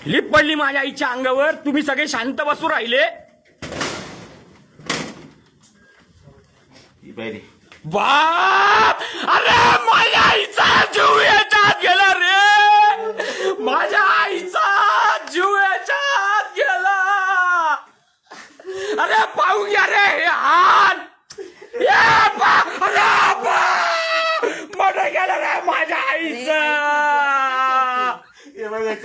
Lip पडली माझ्या आईच्या अंगावर, तुम्ही सगळे शांत बसू राहिले. बाप, अरे माझ्या आईचा जीव याच्यात गेला रे, माझ्या आईचा जीव याच्यात गेला. अरे पाहू घ्या रे हे हात, मोठं गेलं रे माझ्या आईचं. अरे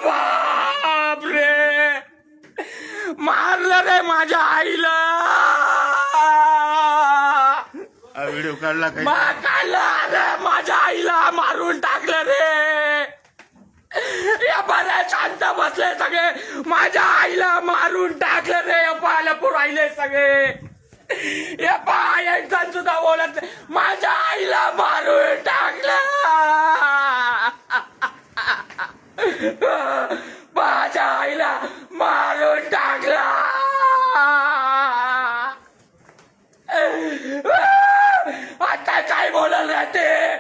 बाप रे, मारलं रे माझ्या आईला. व्हिडिओ काढला काय? काढला रे माझ्या आईला, मारून टाकलं रे. या बऱ्या शांत बसले सगळे, माझ्या आईला मारून टाकलं रे. पाहायला पुरायले सगळे, या पायांचा सुद्धा बोलत नाही. माझ्या आईला मारून टाकलं, माझ्या आईला मारून टाकलं. आता काय बोलत राहते,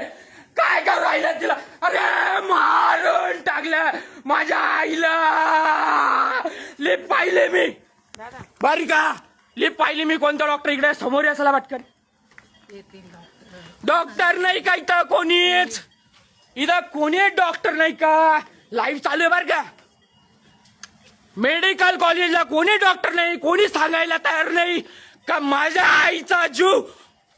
काय करू राहिलं तिला. अरे मारून टाकलं माझ्या आईला. लिप पाहिले मी बरी का, लिप पाहिली मी. कोणता डॉक्टर इकडे समोर असायला पटकन. डॉक्टर नाही का इथं कोणीच, इथं कोणी डॉक्टर नाही का. लाईव्ह चालू आहे बर का. मेडिकल कॉलेजला कोणी डॉक्टर नाही, कोणी सांगायला तयार नाही का माझ्या आईचा जीव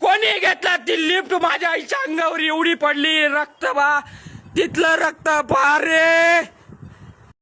कोणी घेतला. ती लिफ्ट माझ्या आईच्या अंगावर एवढी पडली, रक्त बा, तिथलं रक्त पहा रे.